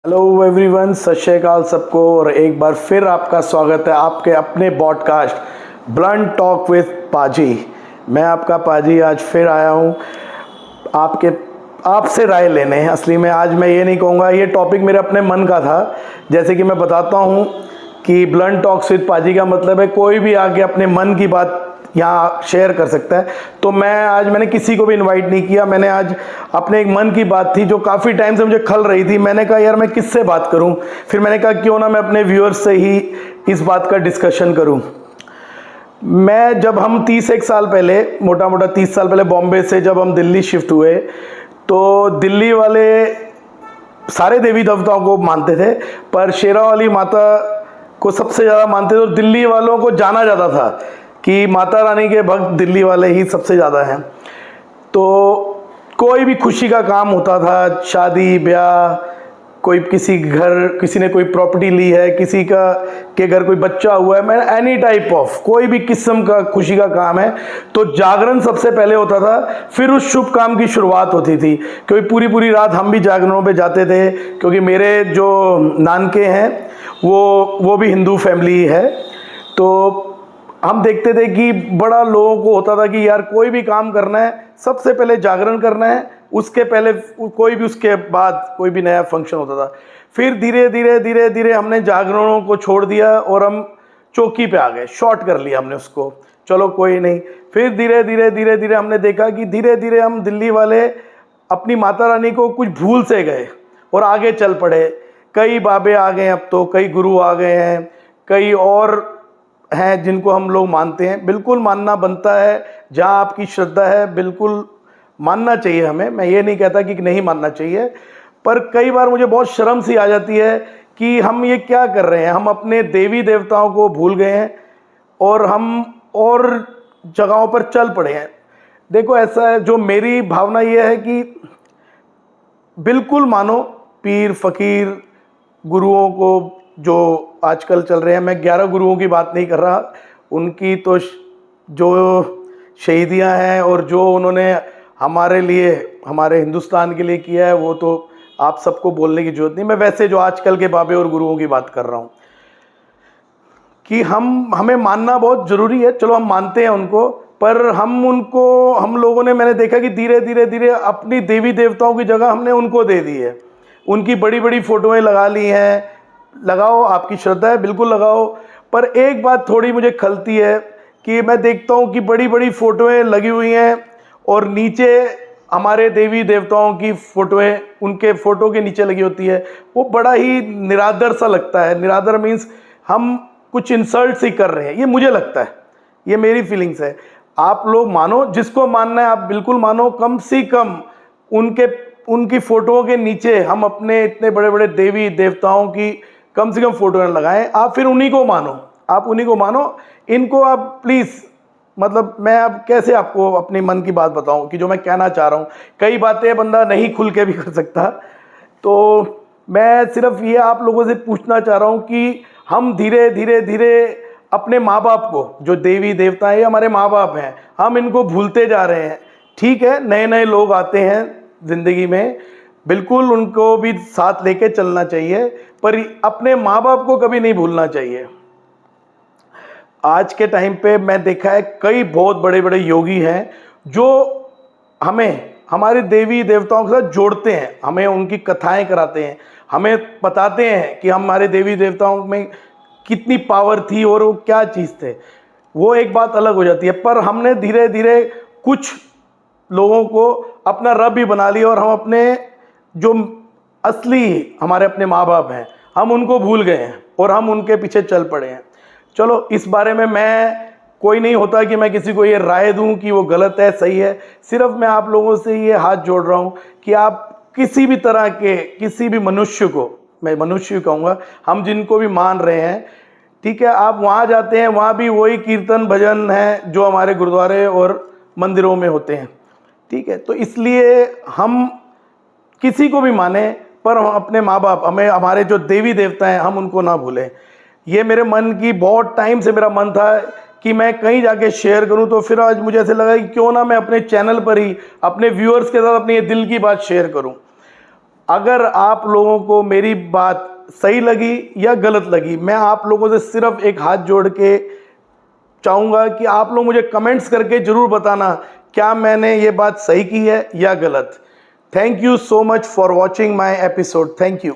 Hello everyone, सत श्री अकाल सबको। और एक बार फिर आपका स्वागत है आपके अपने पॉडकास्ट ब्लंट टॉक विद पाजी। मैं आपका पाजी आज फिर आया हूँ आपसे राय लेने। असली में आज मैं ये नहीं कहूँगा, ये टॉपिक मेरे अपने मन का था। जैसे कि मैं बताता हूँ कि ब्लंट टॉक्स विद पाजी का मतलब है कोई भी आके अपने मन की बात यहाँ शेयर कर सकता है। तो मैंने किसी को भी इनवाइट नहीं किया। मैंने आज अपने एक मन की बात थी जो काफ़ी टाइम से मुझे खल रही थी। मैंने कहा यार मैं किससे बात करूं। फिर मैंने कहा क्यों ना मैं अपने व्यूअर्स से ही इस बात का डिस्कशन करूं। हम 31 साल पहले, मोटा मोटा 30 साल पहले बॉम्बे से जब हम दिल्ली शिफ्ट हुए, तो दिल्ली वाले सारे देवी देवताओं को मानते थे, पर शेरावाली माता को सबसे ज़्यादा मानते थे। और दिल्ली वालों को जाना जाता था कि माता रानी के भक्त दिल्ली वाले ही सबसे ज़्यादा हैं। तो कोई भी खुशी का काम होता था, शादी ब्याह, किसी ने कोई प्रॉपर्टी ली है, किसी के घर कोई बच्चा हुआ है, मैं एनी टाइप ऑफ कोई भी किस्म का खुशी का काम है तो जागरण सबसे पहले होता था, फिर उस शुभ काम की शुरुआत होती थी। क्योंकि पूरी पूरी रात हम भी जागरणों पे जाते थे, क्योंकि मेरे जो नानके हैं वो भी हिंदू फैमिली है। तो हम देखते थे कि बड़ा लोगों को होता था कि यार कोई भी काम करना है सबसे पहले जागरण करना है, उसके पहले उसके बाद कोई भी नया फंक्शन होता था। फिर धीरे धीरे हमने जागरणों को छोड़ दिया और हम चौकी पे आ गए, शॉर्ट कर लिया हमने उसको, चलो कोई नहीं। फिर धीरे धीरे हमने देखा कि धीरे धीरे हम दिल्ली वाले अपनी माता रानी को कुछ भूल से गए और आगे चल पड़े। कई बाबे आ गए, अब तो कई गुरु आ गए हैं, कई और हैं जिनको हम लोग मानते हैं। बिल्कुल मानना बनता है, जहाँ आपकी श्रद्धा है बिल्कुल मानना चाहिए हमें। मैं ये नहीं कहता कि नहीं मानना चाहिए, पर कई बार मुझे बहुत शर्म सी आ जाती है कि हम ये क्या कर रहे हैं। हम अपने देवी देवताओं को भूल गए हैं और हम और जगहों पर चल पड़े हैं। देखो ऐसा है, जो मेरी भावना ये है कि बिल्कुल मानो पीर फकीर गुरुओं को जो आजकल चल रहे हैं। मैं 11 गुरुओं की बात नहीं कर रहा, उनकी तो जो शहीदियां हैं और जो उन्होंने हमारे लिए, हमारे हिंदुस्तान के लिए किया है, वो तो आप सबको बोलने की जरूरत नहीं। मैं वैसे जो आजकल के बाबे और गुरुओं की बात कर रहा हूँ कि हमें मानना बहुत ज़रूरी है। चलो हम मानते हैं उनको, पर हम लोगों ने, मैंने देखा कि धीरे धीरे अपनी देवी देवताओं की जगह हमने उनको दे दी है। उनकी बड़ी बड़ी फोटोएं लगा ली हैं। लगाओ, आपकी श्रद्धा है बिल्कुल लगाओ, पर एक बात थोड़ी मुझे खलती है कि मैं देखता हूँ कि बड़ी बड़ी फोटोएं लगी हुई हैं और नीचे हमारे देवी देवताओं की फोटोएं उनके फोटो के नीचे लगी होती है। वो बड़ा ही निरादर सा लगता है। निरादर मीन्स हम कुछ इंसल्ट ही कर रहे हैं, ये मुझे लगता है, ये मेरी फीलिंग्स है। आप लोग मानो, जिसको मानना है आप बिल्कुल मानो, कम से कम उनकी फोटोओं के नीचे हम अपने इतने बड़े बड़े देवी देवताओं की कम से कम फोटो न लगाएं। आप फिर उन्हीं को मानो, इनको आप प्लीज़, मतलब मैं अब कैसे आपको अपने मन की बात बताऊं कि जो मैं कहना चाह रहा हूं। कई बातें बंदा नहीं खुल के भी कर सकता। तो मैं सिर्फ ये आप लोगों से पूछना चाह रहा हूं कि हम धीरे धीरे अपने माँ बाप को, जो देवी देवता है हमारे माँ बाप हैं, हम इनको भूलते जा रहे हैं। ठीक है, नए नए लोग आते हैं ज़िंदगी में, बिल्कुल उनको भी साथ लेके चलना चाहिए, पर अपने माँ बाप को कभी नहीं भूलना चाहिए। आज के टाइम पे मैं देखा है कई बहुत बड़े बड़े योगी हैं जो हमें हमारे देवी देवताओं के साथ जोड़ते हैं, हमें उनकी कथाएं कराते हैं, हमें बताते हैं कि हमारे देवी देवताओं में कितनी पावर थी और वो क्या चीज़ थे। वो एक बात अलग हो जाती है। पर हमने धीरे धीरे कुछ लोगों को अपना रब ही बना लिया और हम अपने जो असली हमारे अपने माँ बाप हैं हम उनको भूल गए हैं और हम उनके पीछे चल पड़े हैं। चलो, इस बारे में मैं कोई नहीं होता कि मैं किसी को ये राय दूं कि वो गलत है सही है। सिर्फ मैं आप लोगों से ये हाथ जोड़ रहा हूँ कि आप किसी भी तरह के किसी भी मनुष्य को, मैं मनुष्य कहूँगा, हम जिनको भी मान रहे हैं, ठीक है, आप वहाँ जाते हैं, वहाँ भी वही कीर्तन भजन है जो हमारे गुरुद्वारे और मंदिरों में होते हैं। ठीक है, तो इसलिए हम किसी को भी माने, पर हम अपने माँ बाप, हमें हमारे जो देवी देवता हैं हम उनको ना भूलें। ये मेरे मन की, बहुत टाइम से मेरा मन था कि मैं कहीं जाके शेयर करूं, तो फिर आज मुझे ऐसे लगा कि क्यों ना मैं अपने चैनल पर ही अपने व्यूअर्स के साथ अपनी ये दिल की बात शेयर करूं। अगर आप लोगों को मेरी बात सही लगी या गलत लगी, मैं आप लोगों से सिर्फ एक हाथ जोड़ के चाहूँगा कि आप लोग मुझे कमेंट्स करके ज़रूर बताना क्या मैंने ये बात सही की है या गलत। Thank you so much for watching my episode. Thank you.